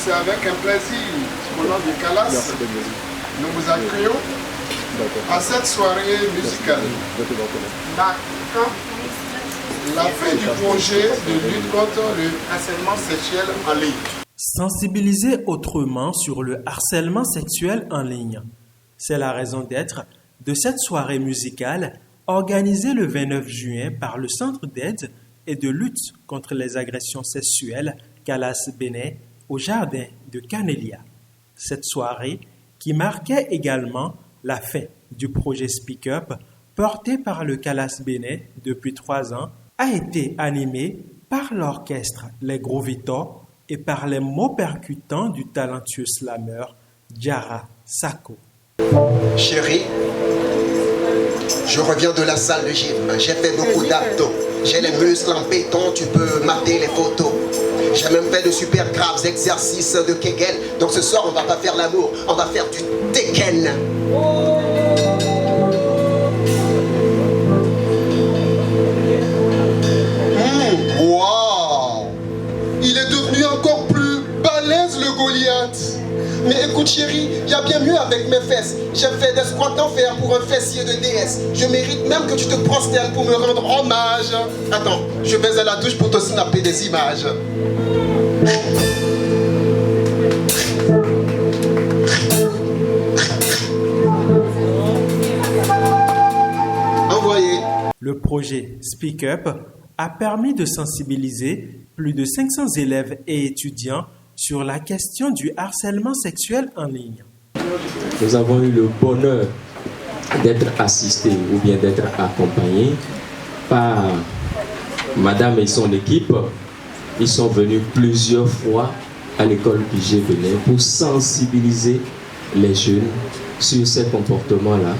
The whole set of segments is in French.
c'est avec un plaisir, au nom de Calas, nous vous accueillons à cette soirée musicale. La fin du projet de lutte contre le harcèlement sexuel en ligne. Sensibiliser autrement sur le harcèlement sexuel en ligne. C'est la raison d'être de cette soirée musicale organisée le 29 juin par le Centre d'aide et de lutte contre les agressions sexuelles Calas Bénet au jardin de Canélia. Cette soirée, qui marquait également la fin du projet Speak Up porté par le Calas Bénet depuis 3 ans, a été animée par l'orchestre Les Gros Vitors et par les mots percutants du talentueux slammer Diarra Sako. Chérie, je reviens de la salle de gym. J'ai fait beaucoup d'abdos. J'ai les muscles en béton, tu peux mater les photos. J'ai même fait de super graves exercices de Kegel. Donc ce soir, on va pas faire l'amour, on va faire du Tekken. Wow! Il est devenu encore plus balèze le Goliath. Mais écoute chérie, il y a bien mieux avec mes fesses. J'ai fait des squats d'enfer pour un fessier de déesse. Je mérite même que tu te prosternes pour me rendre hommage. Attends, je vais à la douche pour te snapper des images. Envoyé. Le projet Speak Up a permis de sensibiliser plus de 500 élèves et étudiants sur la question du harcèlement sexuel en ligne. Nous avons eu le bonheur d'être assistés ou bien d'être accompagnés par Madame et son équipe. Ils sont venus plusieurs fois à l'école Pigé Bénin pour sensibiliser les jeunes sur ces comportements-là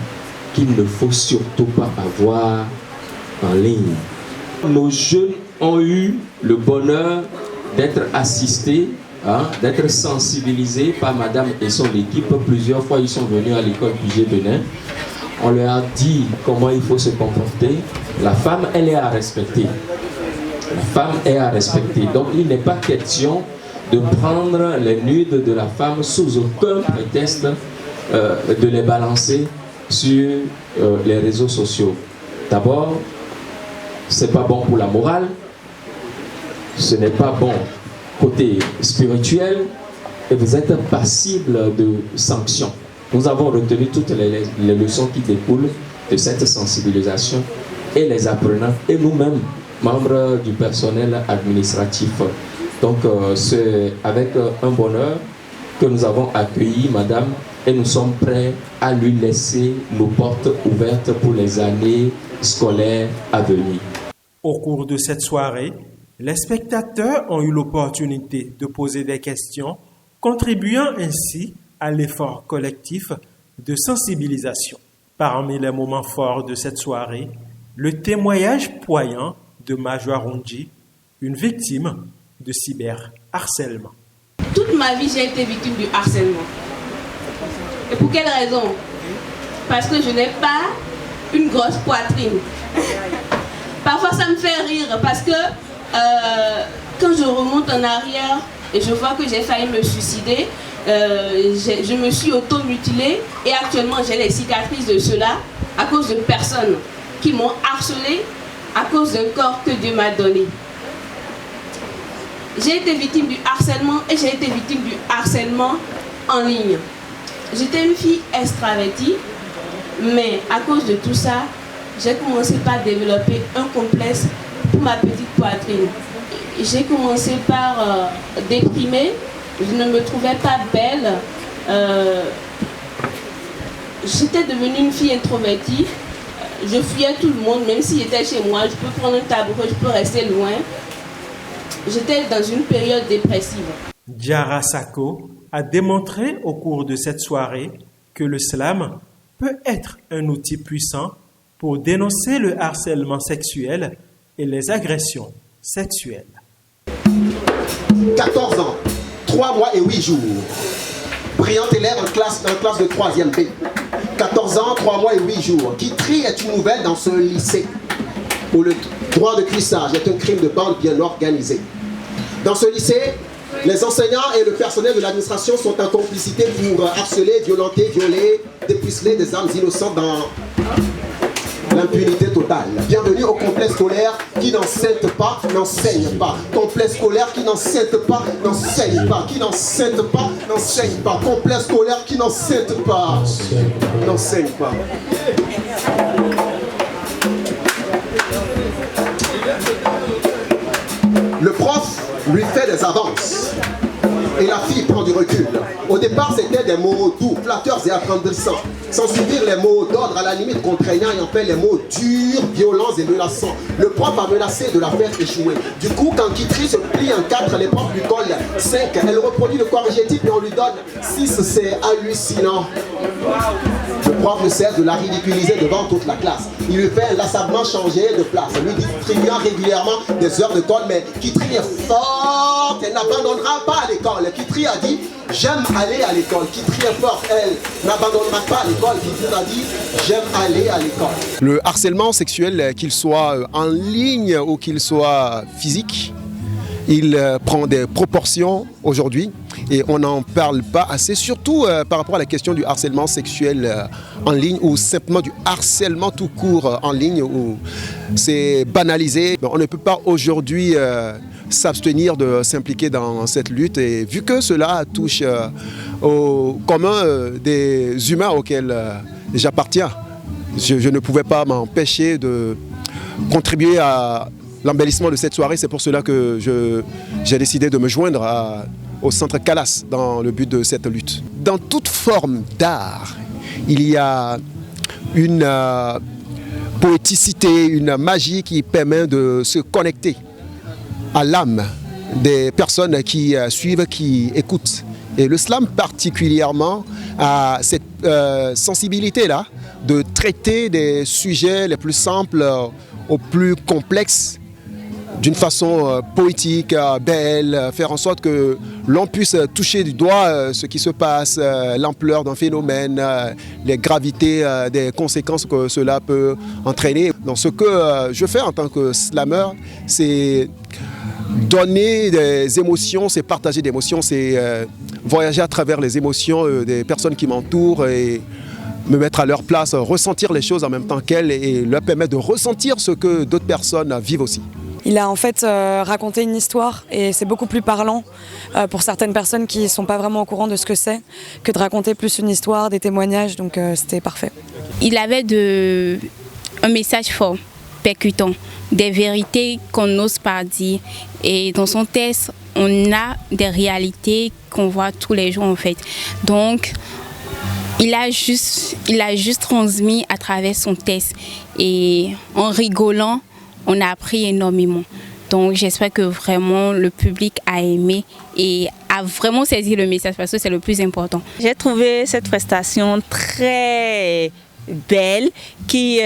qu'il ne faut surtout pas avoir en ligne. Nos jeunes ont eu le bonheur d'être assistés, d'être sensibilisés par Madame et son équipe. Plusieurs fois, ils sont venus à l'école Pigé Bénin. On leur a dit comment il faut se comporter. La femme, elle est à respecter. La femme est à respecter. Donc, il n'est pas question de prendre les nudes de la femme sous aucun prétexte de les balancer sur les réseaux sociaux. D'abord, c'est pas bon pour la morale, ce n'est pas bon côté spirituel et vous êtes passible de sanctions. Nous avons retenu toutes les leçons qui découlent de cette sensibilisation et les apprenants et nous-mêmes, membres du personnel administratif. Donc c'est avec un bonheur que nous avons accueilli Madame et nous sommes prêts à lui laisser nos portes ouvertes pour les années scolaires à venir. Au cours de cette soirée, les spectateurs ont eu l'opportunité de poser des questions, contribuant ainsi à l'effort collectif de sensibilisation. Parmi les moments forts de cette soirée, le témoignage poignant de Majwa Ronji, une victime de cyberharcèlement. Toute ma vie, j'ai été victime du harcèlement. Et pour quelle raison? Parce que je n'ai pas une grosse poitrine. Parfois, ça me fait rire parce que quand je remonte en arrière et je vois que j'ai failli me suicider, je me suis auto-mutilée et actuellement j'ai les cicatrices de cela à cause de personnes qui m'ont harcelée à cause d'un corps que Dieu m'a donné. J'ai été victime du harcèlement et j'ai été victime du harcèlement en ligne. J'étais une fille extravertie, mais à cause de tout ça, j'ai commencé par développer un complexe pour ma petite poitrine. J'ai commencé par déprimer, je ne me trouvais pas belle. J'étais devenue une fille introvertie. Je fuyais tout le monde, même si j'étais chez moi, je peux prendre un tabouret, je peux rester loin. J'étais dans une période dépressive. Diarra Sako a démontré au cours de cette soirée que le slam peut être un outil puissant pour dénoncer le harcèlement sexuel et les agressions sexuelles. 14 ans, 3 mois et 8 jours. Brillante élève en classe de 3e B. 14 ans, 3 mois et 8 jours. Qui trie est une nouvelle dans ce lycée où le droit de cuissage est un crime de bande bien organisé. Dans ce lycée, Les enseignants et le personnel de l'administration sont en complicité pour harceler, violenter, violer, dépuceler des âmes innocentes dans l'impunité totale. Bienvenue au complexe scolaire qui n'enseigne pas, n'enseigne pas. Complexe scolaire qui n'enseigne pas, n'enseigne pas. Qui n'enseigne pas, n'enseigne pas. Complexe scolaire qui n'enseigne pas, n'enseigne pas. Le prof lui fait des avances et la fille prend du recul. Au départ, c'était des mots doux, flatteurs et attendrissants. Sans suivre les mots d'ordre à la limite contraignants et en fait les mots durs, violents et menaçants. Le prof a menacé de la faire échouer. Du coup, quand Kitri se plie en 4, les profs lui collent 5. Elle reproduit le corrigétif et on lui donne 6. C'est hallucinant. Le prof ne cesse de la ridiculiser devant toute la classe. Il lui fait inlassablement changer de place, lui distribuant régulièrement des heures de colle, mais Kitri est forte, elle n'abandonnera pas à l'école. Kitri a dit, j'aime aller à l'école. Kitri est forte, elle n'abandonnera pas à l'école. Kitri a dit, j'aime aller à l'école. Le harcèlement sexuel, qu'il soit en ligne ou qu'il soit physique, il prend des proportions aujourd'hui et on n'en parle pas assez, surtout par rapport à la question du harcèlement sexuel en ligne ou simplement du harcèlement tout court en ligne où c'est banalisé. On ne peut pas aujourd'hui s'abstenir de s'impliquer dans cette lutte et vu que cela touche au commun des humains auxquels j'appartiens, je ne pouvais pas m'empêcher de contribuer à l'embellissement de cette soirée. C'est pour cela que j'ai décidé de me joindre au Centre Calas dans le but de cette lutte. Dans toute forme d'art, il y a une poéticité, une magie qui permet de se connecter à l'âme des personnes qui suivent, qui écoutent. Et le slam particulièrement a cette sensibilité-là de traiter des sujets les plus simples aux plus complexes d'une façon poétique, belle, faire en sorte que l'on puisse toucher du doigt ce qui se passe, l'ampleur d'un phénomène, les gravités des conséquences que cela peut entraîner. Donc ce que je fais en tant que slammer, c'est donner des émotions, c'est partager des émotions, c'est voyager à travers les émotions des personnes qui m'entourent et me mettre à leur place, ressentir les choses en même temps qu'elles et leur permettre de ressentir ce que d'autres personnes vivent aussi. Il a en fait raconté une histoire et c'est beaucoup plus parlant pour certaines personnes qui ne sont pas vraiment au courant de ce que c'est que de raconter plus une histoire, des témoignages, donc c'était parfait. Il avait un message fort, percutant, des vérités qu'on n'ose pas dire et dans son texte, on a des réalités qu'on voit tous les jours en fait. Donc, il a juste transmis à travers son texte et en rigolant, on a appris énormément. Donc j'espère que vraiment le public a aimé et a vraiment saisi le message parce que c'est le plus important. J'ai trouvé cette prestation très belle qui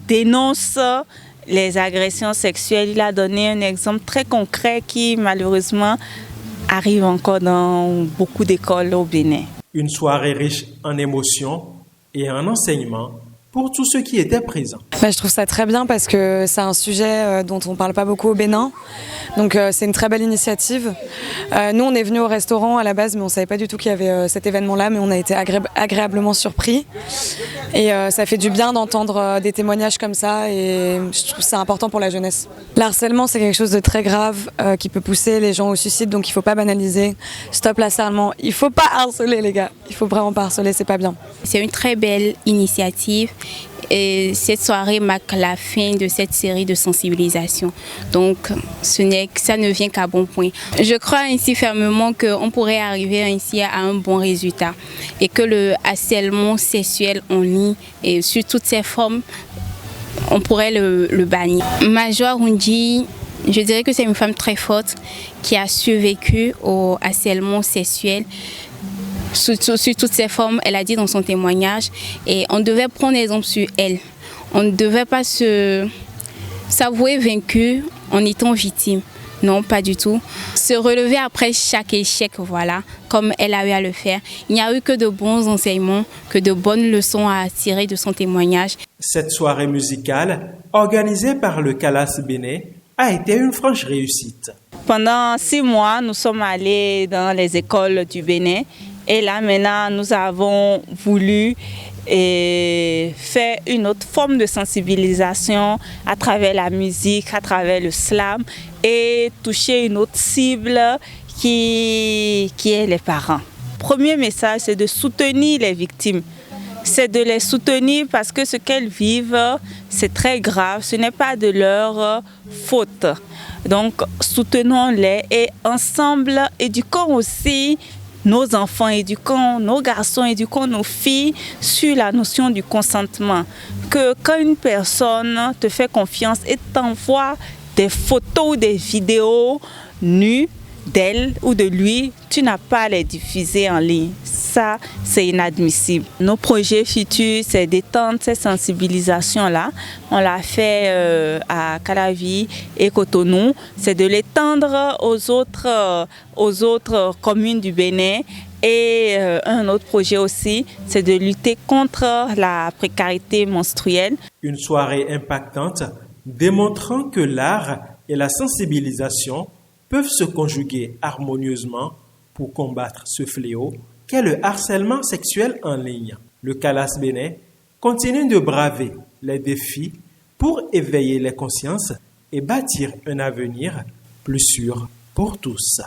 dénonce les agressions sexuelles. Il a donné un exemple très concret qui malheureusement arrive encore dans beaucoup d'écoles au Bénin. Une soirée riche en émotions et en enseignements pour tous ceux qui étaient présents. Je trouve ça très bien parce que c'est un sujet dont on ne parle pas beaucoup au Bénin. Donc c'est une très belle initiative. Nous on est venus au restaurant à la base mais on ne savait pas du tout qu'il y avait cet événement-là mais on a été agréablement surpris. Et ça fait du bien d'entendre des témoignages comme ça et je trouve ça important pour la jeunesse. Le harcèlement c'est quelque chose de très grave qui peut pousser les gens au suicide donc il ne faut pas banaliser. Stop l'harcèlement, il ne faut pas harceler les gars. Il ne faut vraiment pas harceler, c'est pas bien. C'est une très belle initiative. Et cette soirée marque la fin de cette série de sensibilisation. Donc, ça ne vient qu'à bon point. Je crois ainsi fermement qu'on pourrait arriver ainsi à un bon résultat et que le harcèlement sexuel en ligne et sur toutes ses formes, on pourrait le bannir. Major Hundi, je dirais que c'est une femme très forte qui a survécu au harcèlement sexuel. Sur toutes ses formes, elle a dit dans son témoignage, et on devait prendre exemple sur elle. On ne devait pas s'avouer vaincu en étant victime. Non, pas du tout. Se relever après chaque échec, voilà, comme elle a eu à le faire. Il n'y a eu que de bons enseignements, que de bonnes leçons à tirer de son témoignage. Cette soirée musicale, organisée par le Calas Bénin, a été une franche réussite. Pendant 6 mois, nous sommes allés dans les écoles du Bénin et là maintenant nous avons voulu faire une autre forme de sensibilisation à travers la musique, à travers le slam et toucher une autre cible qui est les parents. Premier message, c'est de soutenir les victimes. C'est de les soutenir parce que ce qu'elles vivent, c'est très grave, ce n'est pas de leur faute. Donc soutenons-les et ensemble éduquons aussi nos enfants, éduquons nos garçons, éduquons nos filles sur la notion du consentement. Que quand une personne te fait confiance et t'envoie des photos ou des vidéos nues d'elle ou de lui, tu n'as pas à les diffuser en ligne. Ça, c'est inadmissible. Nos projets futurs, c'est d'étendre ces sensibilisations-là. On l'a fait à Calavi et Cotonou. C'est de l'étendre aux autres communes du Bénin. Et un autre projet aussi, c'est de lutter contre la précarité menstruelle. Une soirée impactante démontrant que l'art et la sensibilisation peuvent se conjuguer harmonieusement pour combattre ce fléau qu'est le harcèlement sexuel en ligne. Le CALAS Bénin continue de braver les défis pour éveiller les consciences et bâtir un avenir plus sûr pour tous.